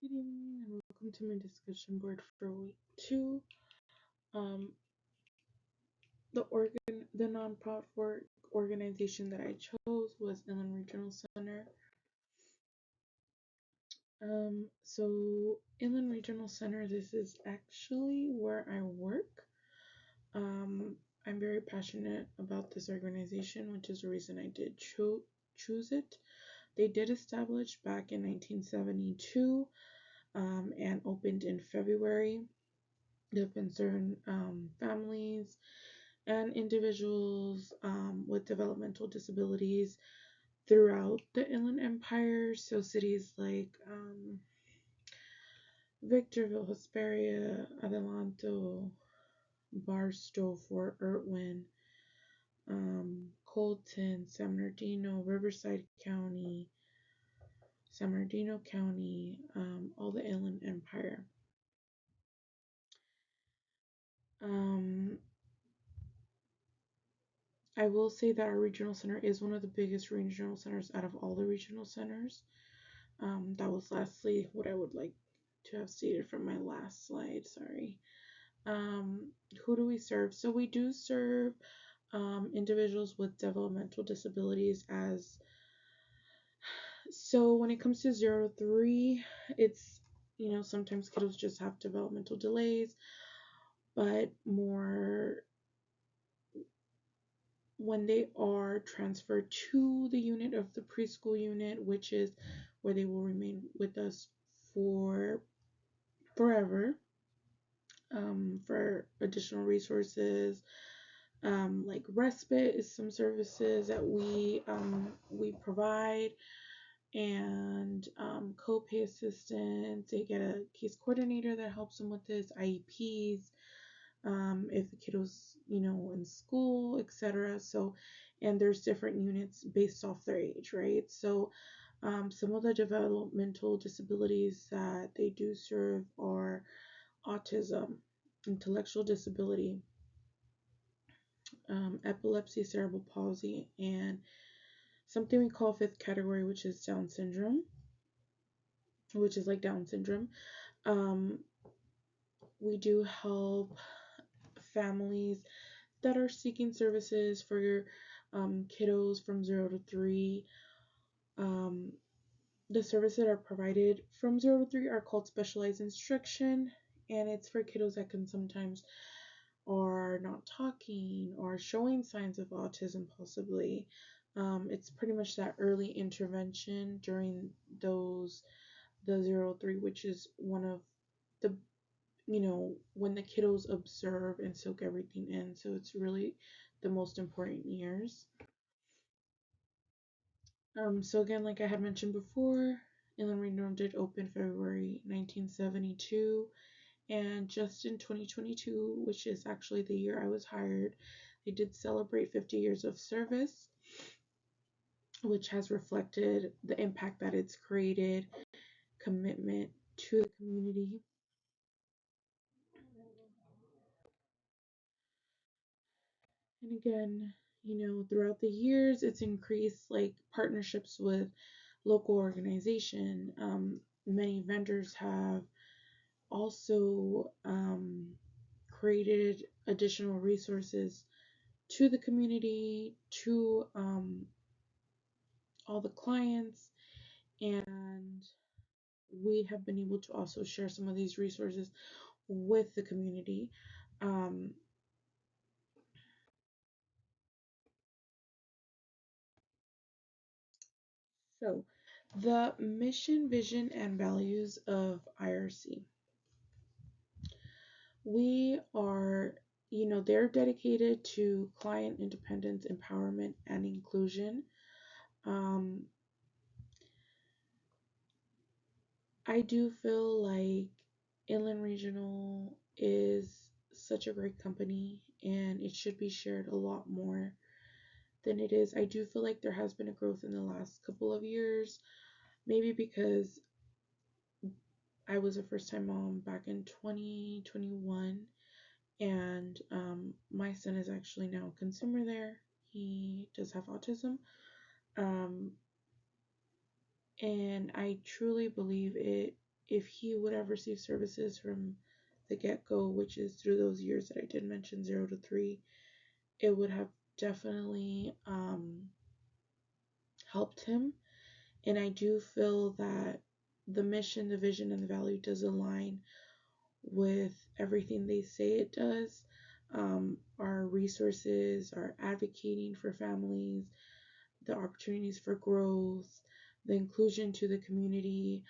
Good evening and welcome to my discussion board for week two. Um, the nonprofit organization that I chose was Inland Regional Center. So Inland Regional Center, this is actually where I work. I'm very passionate about this organization, which is the reason I did choose it. They did establish back in 1972 and opened in February. They've been serving families and individuals with developmental disabilities throughout the Inland Empire. So cities like Victorville, Hesperia, Adelanto, Barstow, Fort Irwin, Colton, San Bernardino, Riverside County, San Bernardino County, all the Inland Empire. Um, I will say that our regional center is one of the biggest regional centers out of all the regional centers. That was lastly what I would like to have stated from my last slide. Sorry. Um, who do we serve? So we do serve individuals with developmental disabilities as so when it comes to 0 to 3, it's sometimes kiddos just have developmental delays, but more when they are transferred to the unit of the preschool unit, which is where they will remain with us for forever, for additional resources, like respite is some services that we provide, and co-pay assistance. They get a case coordinator that helps them with this, IEPs, if the kiddo's in school, etc. So, and there's different units based off their age, right? So some of the developmental disabilities that they do serve are autism, intellectual disability, epilepsy, cerebral palsy, and something we call fifth category, which is Down syndrome, which is like Down syndrome. Um, we do help families that are seeking services for kiddos from 0 to 3. Um, the services that are provided from 0 to 3 are called specialized instruction, and it's for kiddos that can sometimes are not talking or showing signs of autism, possibly. It's pretty much that early intervention during the 0 to 3, which is one of the when the kiddos observe and soak everything in. So it's really the most important years. So again, like I had mentioned before, Inland Regional did open February 1972, and just in 2022, which is actually the year I was hired, they did celebrate 50 years of service, which has reflected the impact that it's created, commitment to the community. And again, throughout the years, it's increased like partnerships with local organization. Many vendors have also created additional resources to the community, to all the clients, and we have been able to also share some of these resources with the community. Um, so, the mission, vision, and values of IRC. We are, they're dedicated to client independence, empowerment, and inclusion. Um, I do feel like Inland Regional is such a great company and it should be shared a lot more than it is. I do feel like there has been a growth in the last couple of years, maybe because I was a first time mom back in 2021, and my son is actually now a consumer there. He does have autism. Um, and I truly believe it if he would have received services from the get-go, which is through those years that I did mention, 0 to 3, it would have definitely helped him. And I do feel that the mission, the vision, and the value does align with everything they say it does. Our resources, our advocating for families, the opportunities for growth, the inclusion to the community.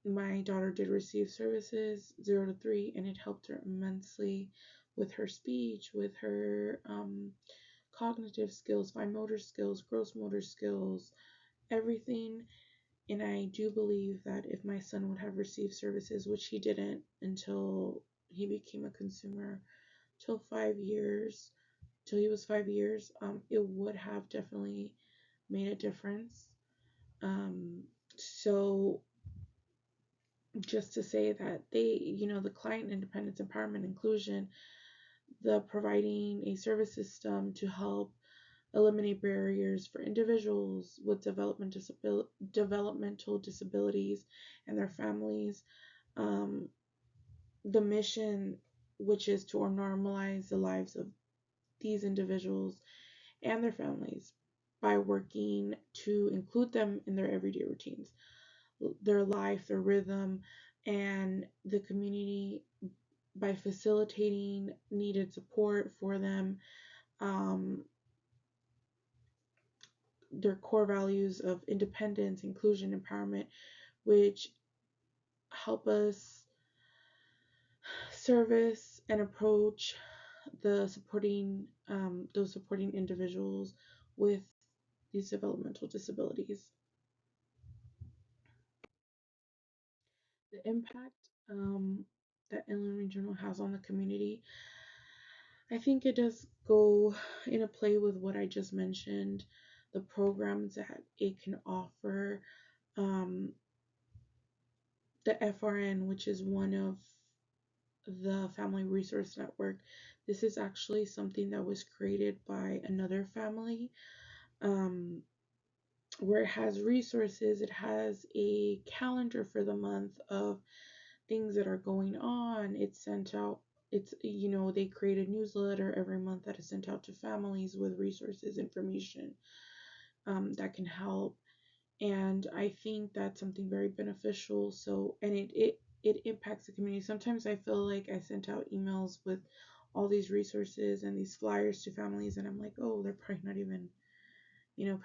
My daughter did receive services 0 to 3, and it helped her immensely with her speech, with her cognitive skills, fine motor skills, gross motor skills, everything. And I do believe that if my son would have received services, which he didn't until he became a consumer, till 5 years, till he was 5 years, it would have definitely made a difference. So just to say that they, the client independence, empowerment, inclusion, the providing a service system to help eliminate barriers for individuals with developmental disabilities and their families. The mission, which is to normalize the lives of these individuals and their families by working to include them in their everyday routines, their life, their rhythm, and the community by facilitating needed support for them. Their core values of independence, inclusion, empowerment, which help us service and approach the supporting those supporting individuals with these developmental disabilities. The impact that Inland Regional has on the community, I think it does go in a play with what I just mentioned, the programs that it can offer. The FRN, which is one of the Family Resource Network, this is actually something that was created by another family, where it has resources. It has a calendar for the month of things that are going on. It's sent out. They create a newsletter every month that is sent out to families with resources, information that can help. And I think that's something very beneficial. So, and it impacts the community. Sometimes I feel like I sent out emails with all these resources and these flyers to families, and I'm like, oh, they're probably not even,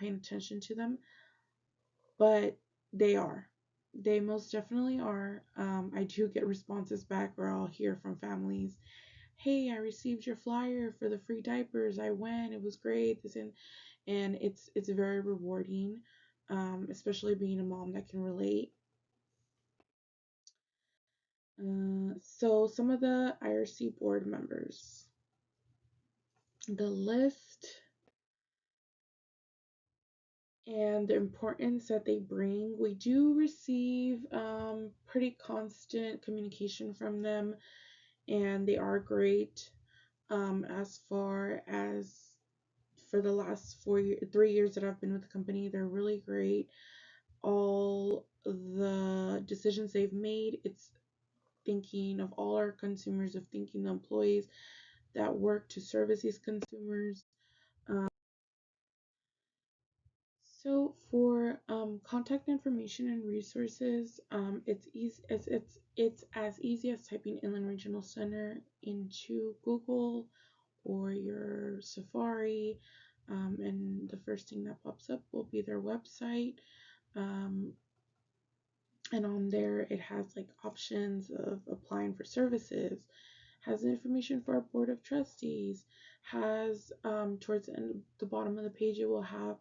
paying attention to them. But they are. They most definitely are. I do get responses back, or I'll hear from families, hey, I received your flyer for the free diapers. I went. It was great. And it's very rewarding, especially being a mom that can relate. So some of the IRC board members, the list and the importance that they bring. We do receive pretty constant communication from them, and they are great. As far as for the last 3 years that I've been with the company, they're really great. All the decisions they've made, it's thinking of all our consumers, of thinking the employees that work to service these consumers. So for contact information and resources, it's as easy as typing Inland Regional Center into Google or your Safari, and the first thing that pops up will be their website. And on there it has like options of applying for services, has information for our board of trustees, has towards the bottom of the page it will have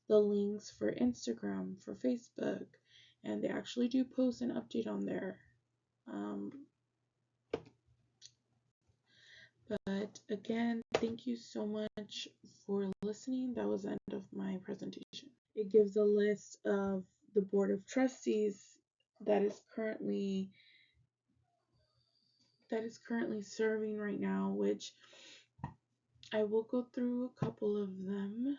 the links for Instagram, for Facebook, and they actually do post an update on there. But again, thank you so much for listening. That was the end of my presentation. It gives a list of the board of trustees that is currently serving right now, which I will go through a couple of them.